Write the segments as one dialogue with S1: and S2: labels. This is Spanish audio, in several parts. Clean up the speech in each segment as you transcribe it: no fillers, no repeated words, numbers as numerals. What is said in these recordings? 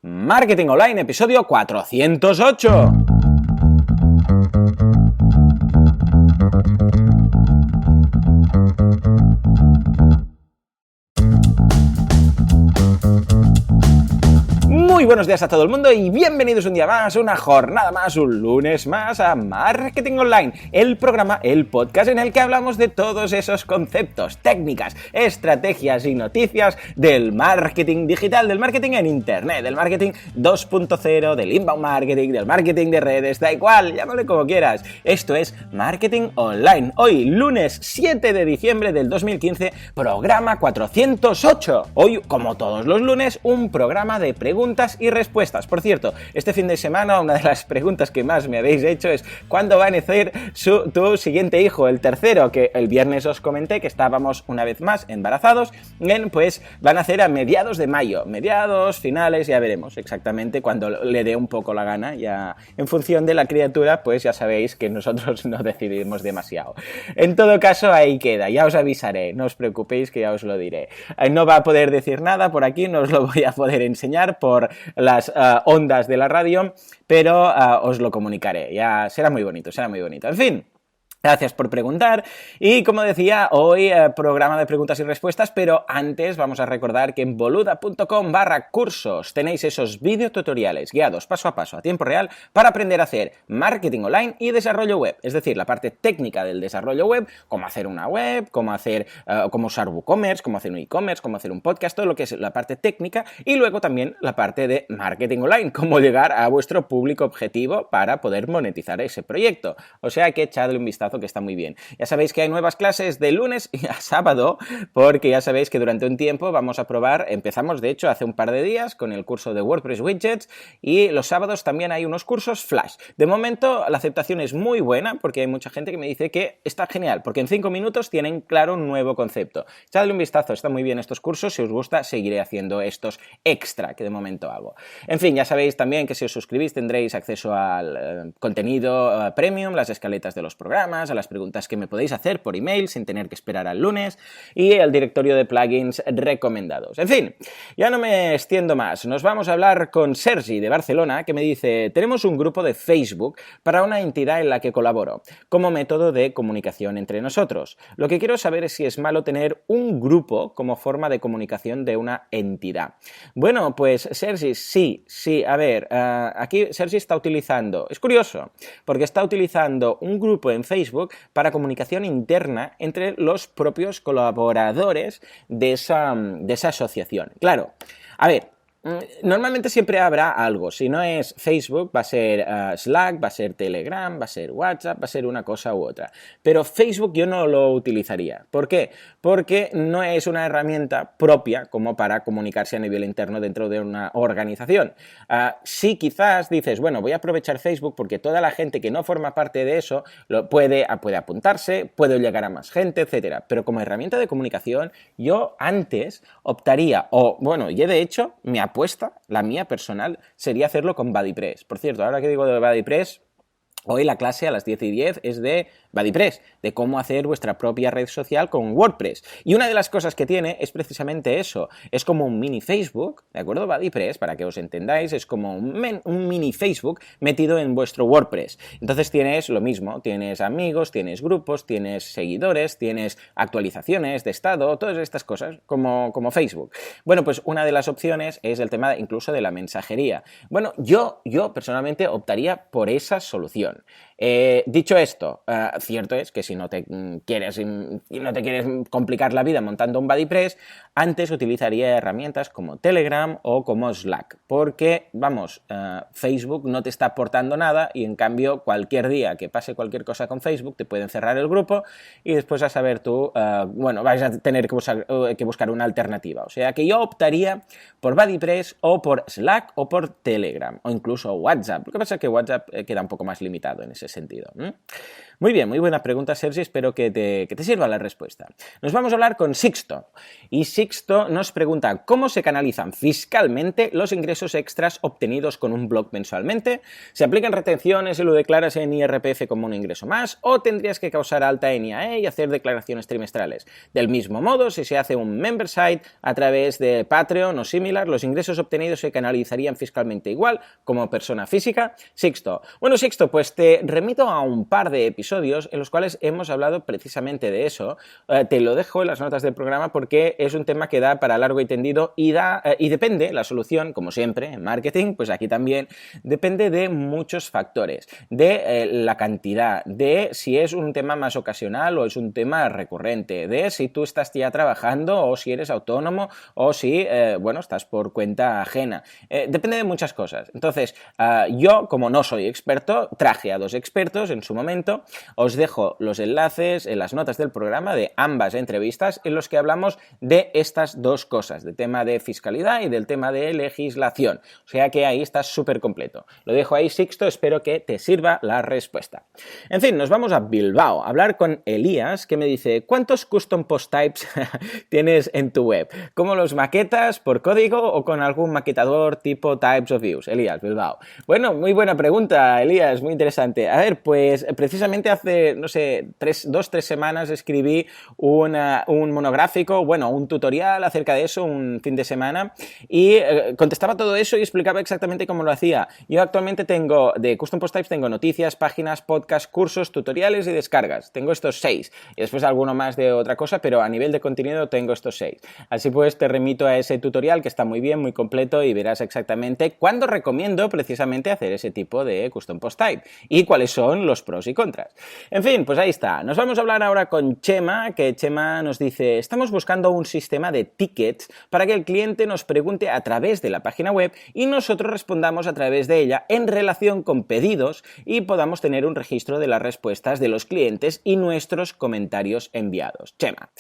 S1: Marketing Online, episodio 408. Muy buenos días a todo el mundo y bienvenidos un día más, una jornada más, un lunes más a Marketing Online, el programa, el podcast en el que hablamos de todos esos conceptos, técnicas, estrategias y noticias del marketing digital, del marketing en internet, del marketing 2.0, del inbound marketing, del marketing de redes, da igual, llámale como quieras. Esto es Marketing Online. Hoy, lunes 7 de diciembre del 2015, programa 408. Hoy, como todos los lunes, un programa de preguntas y respuestas. Por cierto, este fin de semana una de las preguntas que más me habéis hecho es ¿cuándo va a nacer tu siguiente hijo, el tercero? Que el viernes os comenté que estábamos una vez más embarazados. Bien, pues van a nacer a mediados de mayo, mediados, finales, ya veremos exactamente cuando le dé un poco la gana. Ya en función de la criatura, pues ya sabéis que nosotros no decidimos demasiado. En todo caso, ahí queda, ya os avisaré, no os preocupéis que ya os lo diré. No va a poder decir nada por aquí, no os lo voy a poder enseñar por las ondas de la radio, pero os lo comunicaré, ya será muy bonito, en fin. Gracias por preguntar y como decía, hoy programa de preguntas y respuestas, pero antes vamos a recordar que en boluda.com/cursos tenéis esos videotutoriales guiados paso a paso a tiempo real para aprender a hacer marketing online y desarrollo web, es decir, la parte técnica del desarrollo web, cómo hacer una web, cómo usar WooCommerce, cómo hacer un e-commerce, cómo hacer un podcast, todo lo que es la parte técnica y luego también la parte de marketing online, cómo llegar a vuestro público objetivo para poder monetizar ese proyecto. O sea que echadle un vistazo que está muy bien. Ya sabéis que hay nuevas clases de lunes a sábado, porque ya sabéis que durante un tiempo vamos a probar, empezamos de hecho hace un par de días con el curso de WordPress Widgets y los sábados también hay unos cursos Flash. De momento la aceptación es muy buena porque hay mucha gente que me dice que está genial, porque en 5 minutos tienen claro un nuevo concepto. Echadle un vistazo, están muy bien estos cursos, si os gusta seguiré haciendo estos extra que de momento hago. En fin, ya sabéis también que si os suscribís tendréis acceso al contenido premium, las escaletas de los programas, a las preguntas que me podéis hacer por email sin tener que esperar al lunes y el directorio de plugins recomendados. En fin, ya no me extiendo más. Nos vamos a hablar con Sergi de Barcelona que me dice: tenemos un grupo de Facebook para una entidad en la que colaboro como método de comunicación entre nosotros. Lo que quiero saber es si es malo tener un grupo como forma de comunicación de una entidad. Bueno, pues Sergi, sí. A ver, aquí Sergi está utilizando, es curioso, porque está utilizando un grupo en Facebook para comunicación interna entre los propios colaboradores de esa asociación. Claro, a ver, normalmente siempre habrá algo, si no es Facebook va a ser Slack, va a ser Telegram, va a ser WhatsApp, va a ser una cosa u otra, pero Facebook yo no lo utilizaría. ¿Por qué? Porque no es una herramienta propia como para comunicarse a nivel interno dentro de una organización. Sí, quizás dices, bueno, voy a aprovechar Facebook porque toda la gente que no forma parte de eso puede apuntarse, puede llegar a más gente, etcétera, pero como herramienta de comunicación yo antes optaría, y de hecho mi apuesta, la mía personal, sería hacerlo con BuddyPress. Por cierto, ahora que digo de BuddyPress, hoy la clase a las 10:10 es de BuddyPress, de cómo hacer vuestra propia red social con WordPress. Y una de las cosas que tiene es precisamente eso. Es como un mini Facebook, ¿de acuerdo? BuddyPress, para que os entendáis, es como un mini Facebook metido en vuestro WordPress. Entonces tienes lo mismo, tienes amigos, tienes grupos, tienes seguidores, tienes actualizaciones de estado, todas estas cosas, como Facebook. Bueno, pues una de las opciones es el tema incluso de la mensajería. Bueno, yo personalmente optaría por esa solución. Dicho esto, cierto es que si no te quieres complicar la vida montando un BuddyPress, antes utilizaría herramientas como Telegram o como Slack, porque, Facebook no te está aportando nada y en cambio cualquier día que pase cualquier cosa con Facebook te pueden cerrar el grupo y después a saber tú, vais a tener que buscar una alternativa. O sea que yo optaría por BuddyPress o por Slack o por Telegram o incluso WhatsApp. Lo que pasa es que WhatsApp queda un poco más limitado en ese sentido. Muy bien, muy buena pregunta, Sergi. Espero que te sirva la respuesta. Nos vamos a hablar con Sixto. Y Sixto nos pregunta cómo se canalizan fiscalmente los ingresos extras obtenidos con un blog mensualmente. ¿Se aplican retenciones y lo declaras en IRPF como un ingreso más? ¿O tendrías que causar alta en IAE y hacer declaraciones trimestrales? Del mismo modo, si se hace un member site a través de Patreon o similar, ¿los ingresos obtenidos se canalizarían fiscalmente igual como persona física? Sixto. Bueno, Sixto, pues te remito a un par de episodios en los cuales hemos hablado precisamente de eso. Te lo dejo en las notas del programa porque es un tema que da para largo y tendido y depende, la solución, como siempre, en marketing, pues aquí también, depende de muchos factores, de la cantidad, de si es un tema más ocasional o es un tema recurrente, de si tú estás ya trabajando o si eres autónomo o si, estás por cuenta ajena. Depende de muchas cosas. Entonces, yo, como no soy experto, traje a dos expertos en su momento. Os dejo los enlaces en las notas del programa de ambas entrevistas en los que hablamos de estas dos cosas, del tema de fiscalidad y del tema de legislación. O sea que ahí está súper completo. Lo dejo ahí, Sixto, espero que te sirva la respuesta. En fin, nos vamos a Bilbao a hablar con Elías, que me dice, ¿cuántos custom post types tienes en tu web? ¿Cómo los maquetas por código o con algún maquetador tipo Types of Views? Elías, Bilbao. Bueno, muy buena pregunta, Elías, muy interesante. A ver, pues precisamente hace, no sé, 2-3 semanas escribí un monográfico, un tutorial acerca de eso, un fin de semana, y contestaba todo eso y explicaba exactamente cómo lo hacía. Yo actualmente de Custom Post Types tengo noticias, páginas, podcasts, cursos, tutoriales y descargas. Tengo estos 6. Y después alguno más de otra cosa, pero a nivel de contenido tengo estos 6. Así pues, te remito a ese tutorial que está muy bien, muy completo y verás exactamente cuándo recomiendo precisamente hacer ese tipo de Custom Post Type y cuáles son los pros y contras. En fin, pues ahí está. Nos vamos a hablar ahora con Chema, que Chema nos dice, estamos buscando un sistema de tickets para que el cliente nos pregunte a través de la página web y nosotros respondamos a través de ella en relación con pedidos y podamos tener un registro de las respuestas de los clientes y nuestros comentarios enviados. Chema.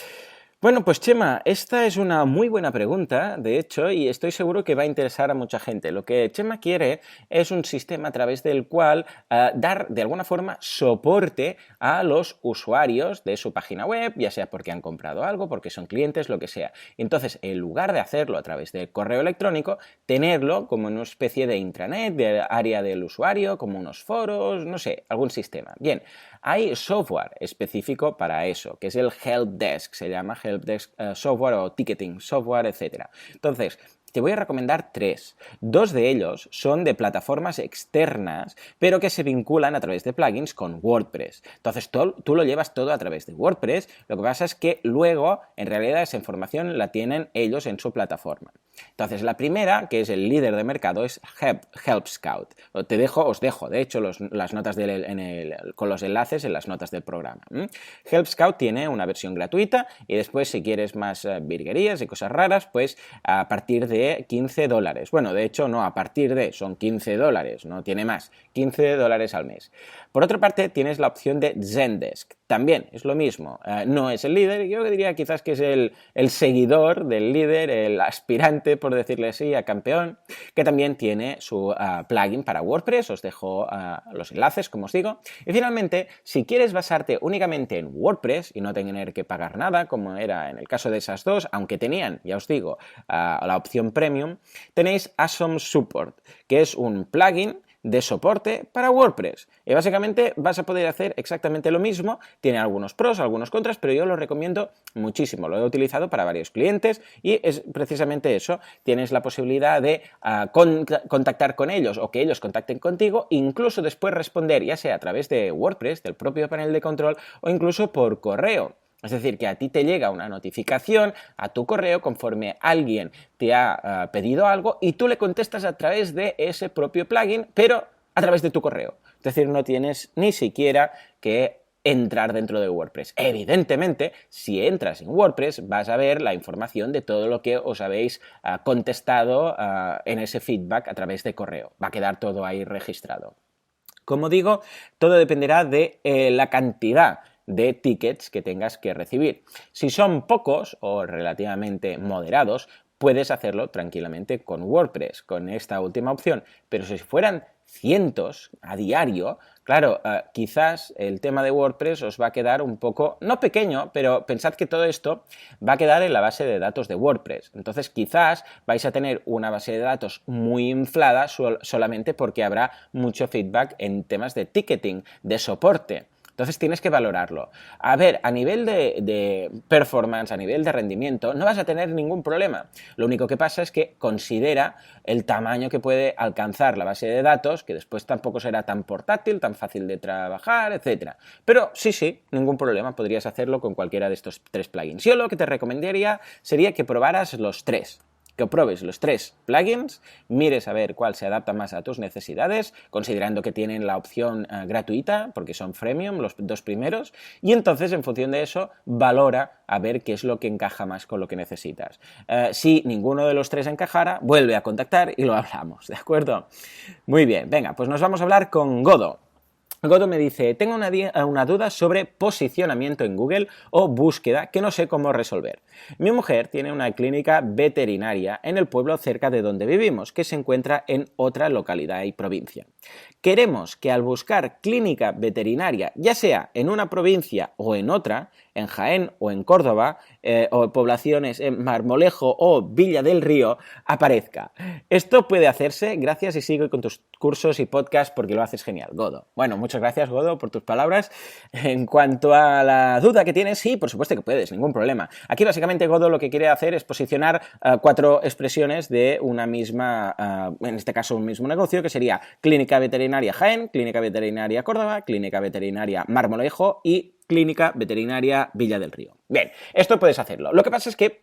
S1: Bueno, pues Chema, esta es una muy buena pregunta, de hecho, y estoy seguro que va a interesar a mucha gente. Lo que Chema quiere es un sistema a través del cual dar, de alguna forma, soporte a los usuarios de su página web, ya sea porque han comprado algo, porque son clientes, lo que sea. Entonces, en lugar de hacerlo a través del correo electrónico, tenerlo como una especie de intranet, de área del usuario, como unos foros, no sé, algún sistema. Bien, hay software específico para eso, que es el Help Desk, se llama Help Desk Software o Ticketing Software, etc. Entonces, te voy a recomendar 3. 2 de ellos son de plataformas externas, pero que se vinculan a través de plugins con WordPress. Entonces, tú lo llevas todo a través de WordPress. Lo que pasa es que luego, en realidad, esa información la tienen ellos en su plataforma. Entonces, la primera, que es el líder de mercado, es Help Scout. Os dejo, de hecho, las notas con los enlaces en las notas del programa. Help Scout tiene una versión gratuita y después, si quieres más virguerías y cosas raras, pues a partir de $15. Bueno, de hecho, no, a partir de, son $15, no tiene más, $15 al mes. Por otra parte, tienes la opción de Zendesk. También es lo mismo, no es el líder, yo diría quizás que es el seguidor del líder, el aspirante, por decirle así, a campeón, que también tiene su plugin para WordPress. Os dejo los enlaces, como os digo. Y finalmente, si quieres basarte únicamente en WordPress y no tener que pagar nada, como era en el caso de esas dos, aunque tenían, ya os digo, la opción Premium, tenéis Awesome Support, que es un plugin de soporte para WordPress. Y básicamente vas a poder hacer exactamente lo mismo. Tiene algunos pros, algunos contras, pero yo lo recomiendo muchísimo. Lo he utilizado para varios clientes y es precisamente eso. Tienes la posibilidad de contactar con ellos o que ellos contacten contigo, incluso después responder, ya sea a través de WordPress, del propio panel de control, o incluso por correo. Es decir, que a ti te llega una notificación a tu correo conforme alguien te ha pedido algo y tú le contestas a través de ese propio plugin, pero a través de tu correo. Es decir, no tienes ni siquiera que entrar dentro de WordPress. Evidentemente, si entras en WordPress, vas a ver la información de todo lo que os habéis contestado en ese feedback a través de correo. Va a quedar todo ahí registrado. Como digo, todo dependerá de la cantidad de tickets que tengas que recibir. Si son pocos o relativamente moderados, puedes hacerlo tranquilamente con WordPress, con esta última opción. Pero si fueran cientos a diario, claro, quizás el tema de WordPress os va a quedar un poco, no pequeño, pero pensad que todo esto va a quedar en la base de datos de WordPress. Entonces quizás vais a tener una base de datos muy inflada solamente porque habrá mucho feedback en temas de ticketing, de soporte. Entonces tienes que valorarlo. A ver, a nivel de performance, a nivel de rendimiento, no vas a tener ningún problema. Lo único que pasa es que considera el tamaño que puede alcanzar la base de datos, que después tampoco será tan portátil, tan fácil de trabajar, etc. Pero sí, ningún problema, podrías hacerlo con cualquiera de estos 3 plugins. Yo lo que te recomendaría sería que probaras los 3. Que pruebes los 3 plugins, mires a ver cuál se adapta más a tus necesidades, considerando que tienen la opción gratuita, porque son freemium los 2 primeros, y entonces en función de eso valora a ver qué es lo que encaja más con lo que necesitas. Si ninguno de los 3 encajara, vuelve a contactar y lo hablamos, ¿de acuerdo? Muy bien, venga, pues nos vamos a hablar con Godo. Godo me dice, tengo una duda sobre posicionamiento en Google o búsqueda que no sé cómo resolver. Mi mujer tiene una clínica veterinaria en el pueblo cerca de donde vivimos, que se encuentra en otra localidad y provincia. Queremos que al buscar clínica veterinaria, ya sea en una provincia o en otra, en Jaén o en Córdoba, o poblaciones en Marmolejo o Villa del Río, aparezca. Esto puede hacerse gracias y sigue con tus cursos y podcasts porque lo haces genial, Godo. Bueno, muchas gracias, Godo, por tus palabras. En cuanto a la duda que tienes, sí, por supuesto que puedes, ningún problema. Aquí básicamente Godo lo que quiere hacer es posicionar 4 expresiones de una misma, en este caso un mismo negocio, que sería Clínica Veterinaria Jaén, Clínica Veterinaria Córdoba, Clínica Veterinaria Marmolejo y Clínica Veterinaria Villa del Río. Bien, esto puedes hacerlo. Lo que pasa es que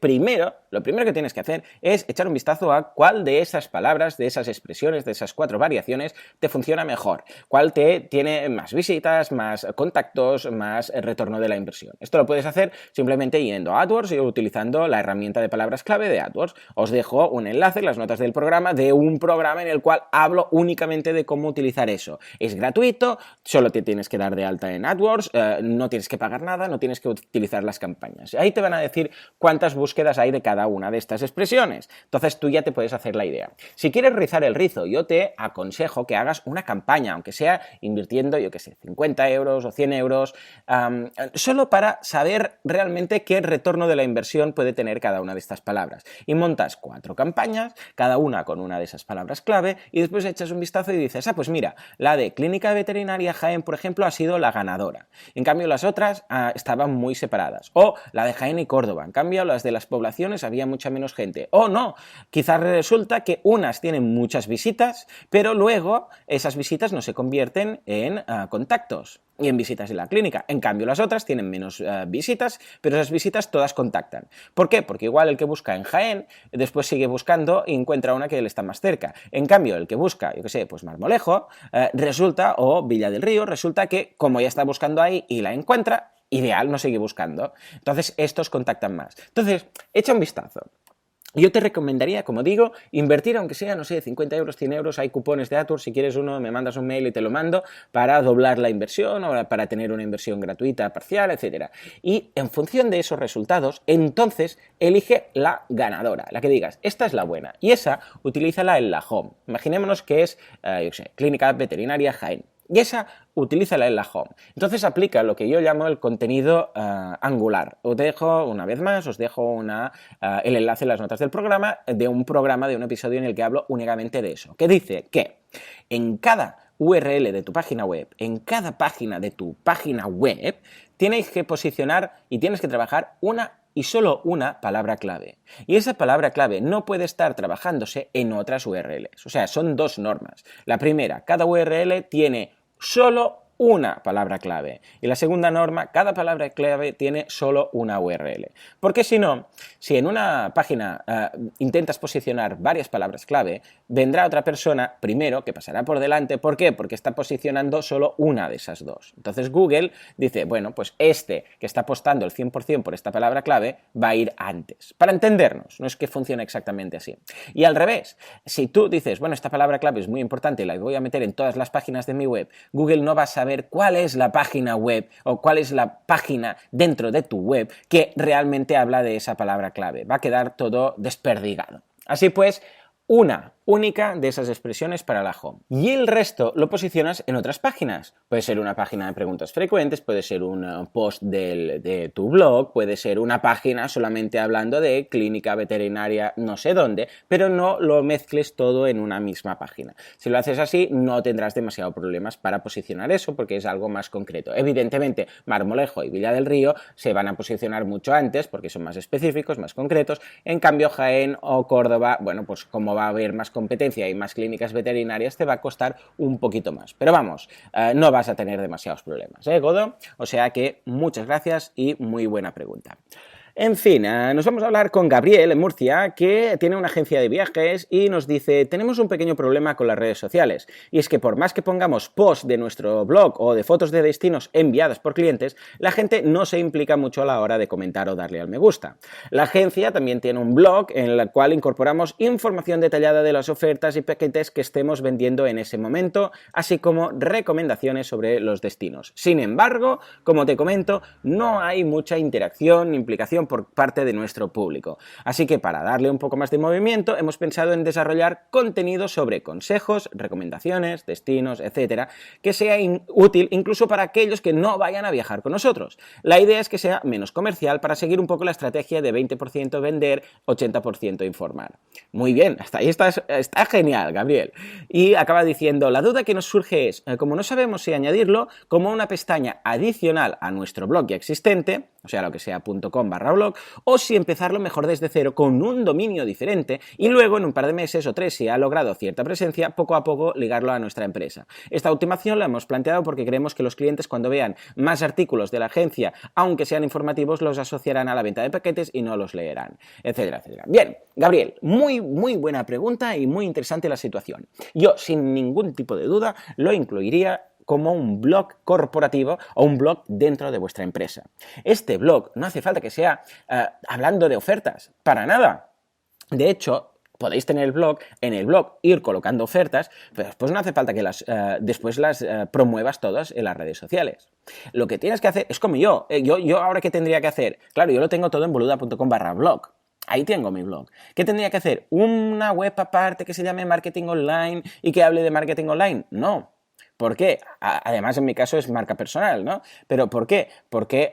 S1: lo primero que tienes que hacer es echar un vistazo a cuál de esas palabras, de esas expresiones, de esas 4 variaciones te funciona mejor, cuál te tiene más visitas, más contactos, más retorno de la inversión. Esto lo puedes hacer simplemente yendo a AdWords y utilizando la herramienta de palabras clave de AdWords. Os dejo un enlace en las notas del programa de un programa en el cual hablo únicamente de cómo utilizar eso. Es gratuito, solo te tienes que dar de alta en AdWords, no tienes que pagar nada, no tienes que utilizar las campañas. Ahí te van a decir cuántas búsquedas hay de cada una de estas expresiones. Entonces tú ya te puedes hacer la idea. Si quieres rizar el rizo, yo te aconsejo que hagas una campaña, aunque sea invirtiendo, yo qué sé, 50 euros o 100 euros, solo para saber realmente qué retorno de la inversión puede tener cada una de estas palabras. Y montas 4 campañas, cada una con una de esas palabras clave, y después echas un vistazo y dices, pues mira, la de Clínica Veterinaria Jaén, por ejemplo, ha sido la ganadora. En cambio, las otras estaban muy separadas. O la de Jaén y Córdoba. En cambio, las de las poblaciones había mucha menos gente. O no, quizás resulta que unas tienen muchas visitas, pero luego esas visitas no se convierten en contactos y en visitas en la clínica. En cambio, las otras tienen menos visitas, pero esas visitas todas contactan. ¿Por qué? Porque igual el que busca en Jaén, después sigue buscando y encuentra una que le está más cerca. En cambio, el que busca, yo qué sé, pues Marmolejo, resulta, o Villa del Río, resulta que como ya está buscando ahí y la encuentra, ideal, no sigue buscando. Entonces, estos contactan más. Entonces, echa un vistazo. Yo te recomendaría, como digo, invertir aunque sea, no sé, 50 euros, 100 euros, hay cupones de AdWords, si quieres uno me mandas un mail y te lo mando para doblar la inversión o para tener una inversión gratuita, parcial, etc. Y en función de esos resultados, entonces elige la ganadora, la que digas, esta es la buena, y esa utilízala en la home. Imaginémonos que es, yo sé, Clínica Veterinaria Jaén. Y esa, utilízala en la home. Entonces aplica lo que yo llamo el contenido angular. Os dejo, una vez más, el enlace en las notas del programa, de un episodio en el que hablo únicamente de eso. Que dice que en cada URL de tu página web, en cada página de tu página web, tienes que posicionar y tienes que trabajar una y solo una palabra clave. Y esa palabra clave no puede estar trabajándose en otras URLs. O sea, son 2 normas. La primera, cada URL tiene solo una palabra clave. Y la segunda norma, cada palabra clave tiene solo una URL. Porque si no, si en una página intentas posicionar varias palabras clave, vendrá otra persona primero que pasará por delante. ¿Por qué? Porque está posicionando solo una de esas 2. Entonces Google dice, bueno, pues este que está apostando el 100% por esta palabra clave va a ir antes. Para entendernos, no es que funcione exactamente así. Y al revés, si tú dices, bueno, esta palabra clave es muy importante y la voy a meter en todas las páginas de mi web, Google no va a saber cuál es la página web o cuál es la página dentro de tu web que realmente habla de esa palabra clave. Va a quedar todo desperdigado. Así pues, una única de esas expresiones para la home. Y el resto lo posicionas en otras páginas. Puede ser una página de preguntas frecuentes, puede ser un post de tu blog, puede ser una página solamente hablando de clínica veterinaria no sé dónde, pero no lo mezcles todo en una misma página. Si lo haces así, no tendrás demasiado problemas para posicionar eso porque es algo más concreto. Evidentemente, Marmolejo y Villa del Río se van a posicionar mucho antes porque son más específicos, más concretos. En cambio, Jaén o Córdoba, bueno, pues como va a haber más competencia y más clínicas veterinarias, te va a costar un poquito más. Pero vamos, no vas a tener demasiados problemas, Godo? O sea que muchas gracias y muy buena pregunta. En fin, nos vamos a hablar con Gabriel en Murcia, que tiene una agencia de viajes y nos dice: tenemos un pequeño problema con las redes sociales, y es que por más que pongamos posts de nuestro blog o de fotos de destinos enviadas por clientes, la gente no se implica mucho a la hora de comentar o darle al me gusta. La agencia también tiene un blog en el cual incorporamos información detallada de las ofertas y paquetes que estemos vendiendo en ese momento, así como recomendaciones sobre los destinos. Sin embargo, como te comento, no hay mucha interacción ni implicación por parte de nuestro público. Así que para darle un poco más de movimiento, hemos pensado en desarrollar contenido sobre consejos, recomendaciones, destinos, etcétera, que sea útil incluso para aquellos que no vayan a viajar con nosotros. La idea es que sea menos comercial para seguir un poco la estrategia de 20% vender, 80% informar. Muy bien, hasta ahí está genial, Gabriel. Y acaba diciendo: la duda que nos surge es, como no sabemos si añadirlo como una pestaña adicional a nuestro blog ya existente, o sea, lo que sea .com/blog, o si empezarlo mejor desde cero con un dominio diferente y luego en un par de meses o 3, si ha logrado cierta presencia, poco a poco ligarlo a nuestra empresa. Esta última opción la hemos planteado porque creemos que los clientes, cuando vean más artículos de la agencia, aunque sean informativos, los asociarán a la venta de paquetes y no los leerán, etcétera, etcétera. Bien, Gabriel, muy buena pregunta y muy interesante la situación. Yo, sin ningún tipo de duda, lo incluiría como un blog corporativo o un blog dentro de vuestra empresa. Este blog no hace falta que sea hablando de ofertas, para nada. De hecho, podéis tener el blog, en el blog ir colocando ofertas, pero después no hace falta que después las promuevas todas en las redes sociales. Lo que tienes que hacer es como yo. Yo ahora, ¿qué tendría que hacer? Claro, yo lo tengo todo en boluda.com/blog. Ahí tengo mi blog. ¿Qué tendría que hacer? ¿Una web aparte que se llame Marketing Online y que hable de marketing online? No. ¿Por qué? Además, en mi caso es marca personal, ¿no? ¿Pero por qué? Porque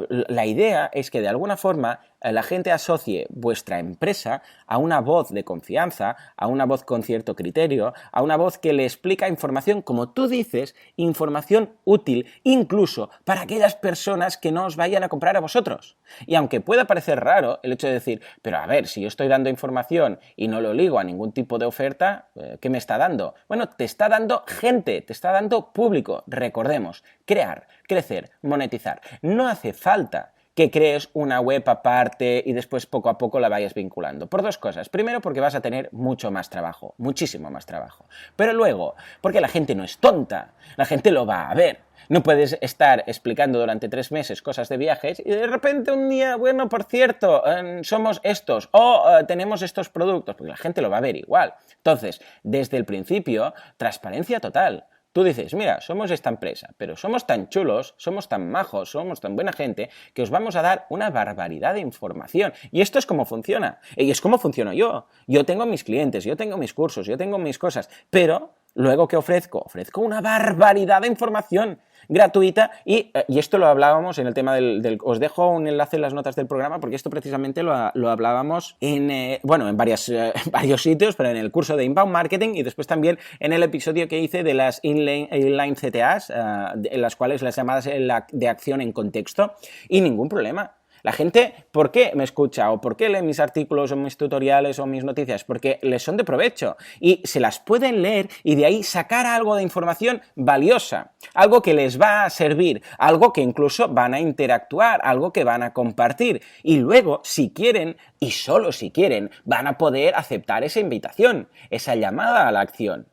S1: la idea es que de alguna forma la gente asocie vuestra empresa a una voz de confianza, a una voz con cierto criterio, a una voz que le explica información, como tú dices, información útil, incluso para aquellas personas que no os vayan a comprar a vosotros. Y aunque pueda parecer raro el hecho de decir, pero a ver, si yo estoy dando información y no lo ligo a ningún tipo de oferta, ¿qué me está dando? Bueno, te está dando gente, te está dando público. Recordemos, crear, crecer, monetizar. No hace falta que crees una web aparte y después poco a poco la vayas vinculando. Por dos cosas. Primero, porque vas a tener mucho más trabajo, muchísimo más trabajo. Pero luego, porque la gente no es tonta, la gente lo va a ver. No puedes estar explicando durante 3 meses cosas de viajes y de repente un día, bueno, por cierto, somos estos o tenemos estos productos, porque la gente lo va a ver igual. Entonces, desde el principio, transparencia total. Tú dices, mira, somos esta empresa, pero somos tan chulos, somos tan majos, somos tan buena gente, que os vamos a dar una barbaridad de información. Y esto es como funciona. Y es como funciono yo. Yo tengo mis clientes, yo tengo mis cursos, yo tengo mis cosas, pero luego, ¿qué ofrezco? Ofrezco una barbaridad de información gratuita y esto lo hablábamos en el tema os dejo un enlace en las notas del programa porque esto precisamente lo hablábamos en varios sitios, pero en el curso de Inbound Marketing y después también en el episodio que hice de las inline CTAs, en las cuales las llamadas de acción en contexto, y ningún problema. La gente, ¿por qué me escucha? ¿O por qué lee mis artículos o mis tutoriales o mis noticias? Porque les son de provecho y se las pueden leer y de ahí sacar algo de información valiosa, algo que les va a servir, algo que incluso van a interactuar, algo que van a compartir y luego, si quieren, y solo si quieren, van a poder aceptar esa invitación, esa llamada a la acción.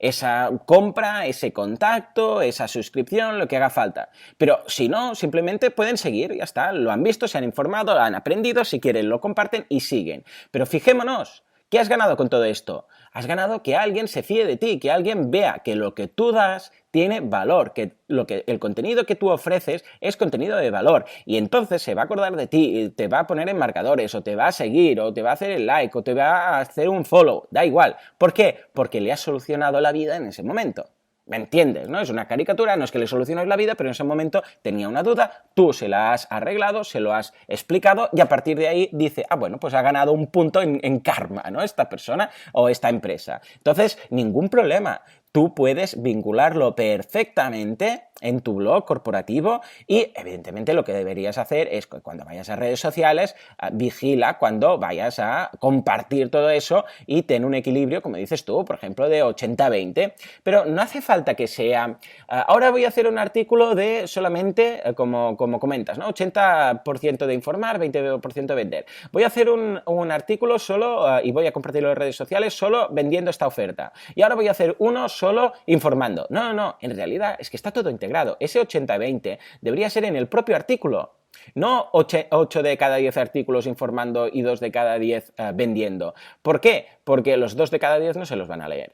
S1: Esa compra, ese contacto, esa suscripción, lo que haga falta. Pero si no, simplemente pueden seguir, ya está, lo han visto, se han informado, han aprendido, si quieren lo comparten y siguen. Pero fijémonos ¿Qué has ganado con todo esto? Has ganado que alguien se fíe de ti, que alguien vea que lo que tú das tiene valor, que el contenido que tú ofreces es contenido de valor y entonces se va a acordar de ti, y te va a poner en marcadores o te va a seguir o te va a hacer el like o te va a hacer un follow, da igual. ¿Por qué? Porque le has solucionado la vida en ese momento. ¿Me entiendes? ¿No? Es una caricatura, no es que le soluciones la vida, pero en ese momento tenía una duda, tú se la has arreglado, se lo has explicado y a partir de ahí dice, bueno, pues ha ganado un punto en karma, ¿no? Esta persona o esta empresa. Entonces, ningún problema. Tú puedes vincularlo perfectamente en tu blog corporativo y evidentemente lo que deberías hacer es que cuando vayas a redes sociales vigila cuando vayas a compartir todo eso y ten un equilibrio, como dices tú, por ejemplo, de 80-20, pero no hace falta que sea ahora voy a hacer un artículo de solamente, como comentas, ¿no? 80% de informar, 20% de vender. Voy a hacer un artículo solo y voy a compartirlo en redes sociales solo vendiendo esta oferta. Y ahora voy a hacer uno solo informando. No, en realidad es que está todo integrado. Ese 80-20 debería ser en el propio artículo. No 8 de cada 10 artículos informando y 2 de cada 10 vendiendo. ¿Por qué? Porque los 2 de cada 10 no se los van a leer.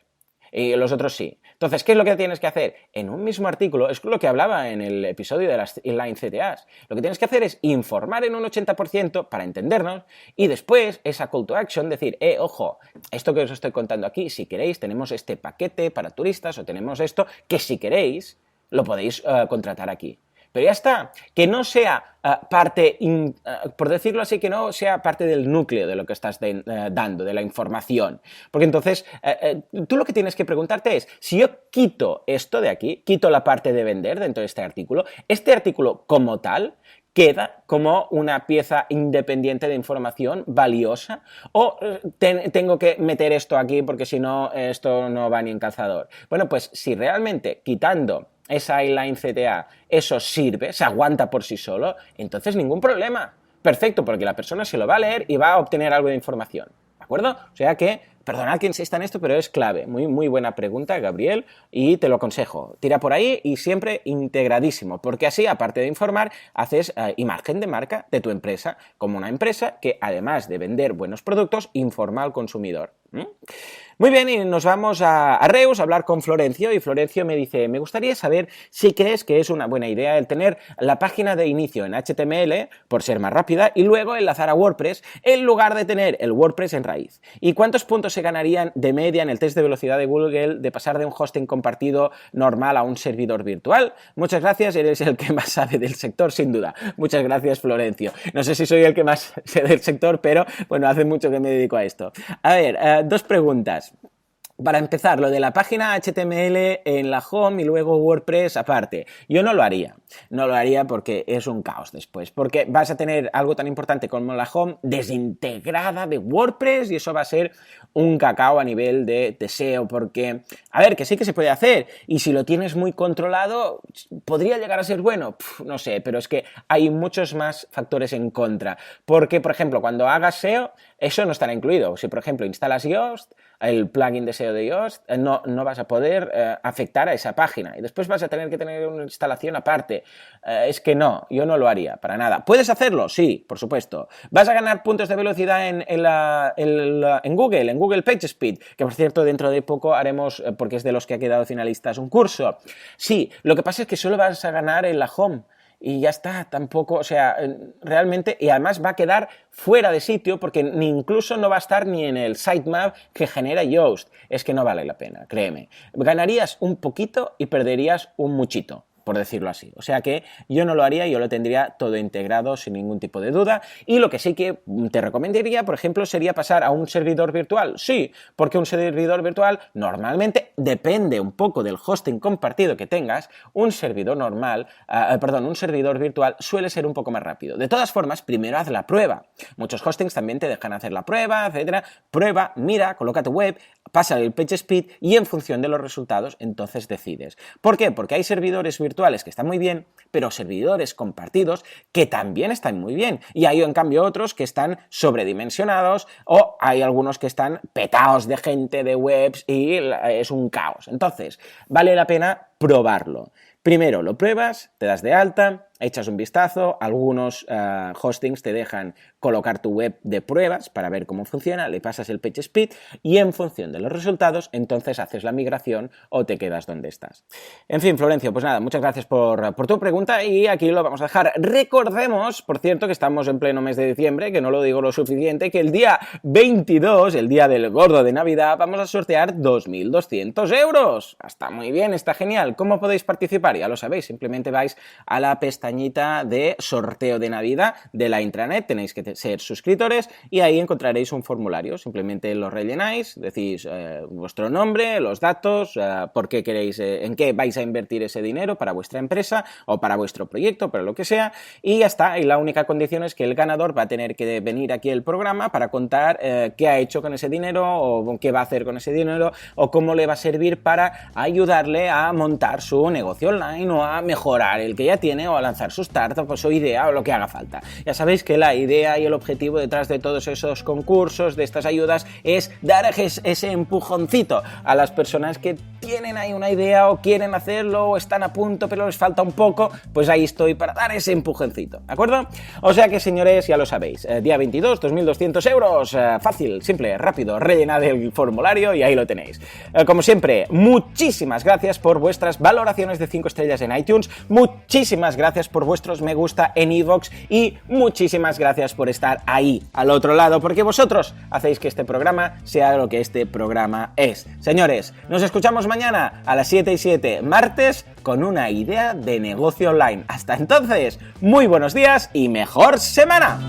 S1: Y los otros sí. Entonces, ¿qué es lo que tienes que hacer? En un mismo artículo, es lo que hablaba en el episodio de las inline CTAs, lo que tienes que hacer es informar en un 80% para entendernos y después esa call to action, decir, ojo, esto que os estoy contando aquí, si queréis, tenemos este paquete para turistas o tenemos esto, que si queréis, lo podéis contratar aquí. Pero ya está, que no sea parte, por decirlo así, que no sea parte del núcleo de lo que estás dando, de la información. Porque entonces, tú lo que tienes que preguntarte es, si yo quito esto de aquí, quito la parte de vender dentro de este artículo como tal, queda como una pieza independiente de información valiosa o tengo que meter esto aquí porque si no, esto no va ni en calzador. Bueno, pues si realmente quitando esa inline CTA, eso sirve, se aguanta por sí solo, entonces ningún problema. Perfecto, porque la persona se lo va a leer y va a obtener algo de información. ¿De acuerdo? O sea que, perdonad que insista en esto, pero es clave. Muy, muy buena pregunta, Gabriel, y te lo aconsejo. Tira por ahí y siempre integradísimo, porque así, aparte de informar, haces imagen de marca de tu empresa, como una empresa que, además de vender buenos productos, informa al consumidor. Muy bien, y nos vamos a Reus a hablar con Florencio y Florencio me dice, me gustaría saber si crees que es una buena idea el tener la página de inicio en HTML por ser más rápida y luego enlazar a WordPress en lugar de tener el WordPress en raíz. ¿Y cuántos puntos se ganarían de media en el test de velocidad de Google de pasar de un hosting compartido normal a un servidor virtual? Muchas gracias, eres el que más sabe del sector, sin duda. Muchas gracias, Florencio. No sé si soy el que más sé del sector, pero bueno, hace mucho que me dedico a esto. A ver, dos preguntas. Para empezar, lo de la página HTML en la home y luego WordPress aparte. Yo no lo haría. No lo haría porque es un caos después. Porque vas a tener algo tan importante como la home desintegrada de WordPress y eso va a ser un cacao a nivel de SEO. Porque, a ver, que sí que se puede hacer. Y si lo tienes muy controlado, ¿podría llegar a ser bueno? No sé, pero es que hay muchos más factores en contra. Porque, por ejemplo, cuando hagas SEO, eso no estará incluido. Si, por ejemplo, instalas Yoast, el plugin de SEO de Yoast, no vas a poder afectar a esa página. Y después vas a tener que tener una instalación aparte. Es que no, yo no lo haría, para nada. ¿Puedes hacerlo? Sí, por supuesto. ¿Vas a ganar puntos de velocidad en Google PageSpeed? Que, por cierto, dentro de poco haremos, porque es de los que ha quedado finalistas, un curso. Sí, lo que pasa es que solo vas a ganar en la home. Y ya está, tampoco, o sea, realmente, y además va a quedar fuera de sitio porque ni incluso no va a estar ni en el sitemap que genera Yoast. Es que no vale la pena, créeme. Ganarías un poquito y perderías un muchito, por decirlo así. O sea que yo no lo haría, yo lo tendría todo integrado sin ningún tipo de duda. Y lo que sí que te recomendaría, por ejemplo, sería pasar a un servidor virtual. Sí, porque un servidor virtual normalmente depende un poco del hosting compartido que tengas. Un servidor un servidor virtual suele ser un poco más rápido. De todas formas, primero haz la prueba. Muchos hostings también te dejan hacer la prueba, etcétera. Prueba, mira, coloca tu web, pasa el PageSpeed y en función de los resultados entonces decides. ¿Por qué? Porque hay servidores virtuales que están muy bien, pero servidores compartidos que también están muy bien. Y hay en cambio otros que están sobredimensionados o hay algunos que están petados de gente, de webs y es un caos. Entonces, vale la pena probarlo. Primero lo pruebas, te das de alta, echas un vistazo, algunos hostings te dejan colocar tu web de pruebas para ver cómo funciona, le pasas el PageSpeed y en función de los resultados, entonces haces la migración o te quedas donde estás. En fin, Florencio, pues nada, muchas gracias por tu pregunta y aquí lo vamos a dejar. Recordemos, por cierto, que estamos en pleno mes de diciembre, que no lo digo lo suficiente, que el día 22, el día del gordo de Navidad, vamos a sortear 2.200 euros. Está muy bien, está genial. ¿Cómo podéis participar? Ya lo sabéis, simplemente vais a la pestañita de sorteo de Navidad de la intranet, tenéis que ser suscriptores y ahí encontraréis un formulario, simplemente lo rellenáis, decís vuestro nombre, los datos, por qué queréis, en qué vais a invertir ese dinero para vuestra empresa o para vuestro proyecto, para lo que sea, y ya está. Y la única condición es que el ganador va a tener que venir aquí al programa para contar qué ha hecho con ese dinero o qué va a hacer con ese dinero o cómo le va a servir para ayudarle a montar su negocio online o a mejorar el que ya tiene o a lanzar su startup o su idea o lo que haga falta. Ya sabéis que la idea y el objetivo detrás de todos esos concursos, de estas ayudas, es dar ese empujoncito a las personas que tienen ahí una idea o quieren hacerlo o están a punto pero les falta un poco, pues ahí estoy para dar ese empujoncito, ¿de acuerdo? O sea que, señores, ya lo sabéis, día 22, 2.200 euros, fácil, simple, rápido, rellenad el formulario y ahí lo tenéis. Como siempre, muchísimas gracias por vuestras valoraciones de 5 estrellas en iTunes, muchísimas gracias por vuestros me gusta en iVoox y muchísimas gracias por estar ahí, al otro lado, porque vosotros hacéis que este programa sea lo que este programa es. Señores, nos escuchamos mañana a las 7:07, martes, con una idea de negocio online. Hasta entonces, muy buenos días y mejor semana.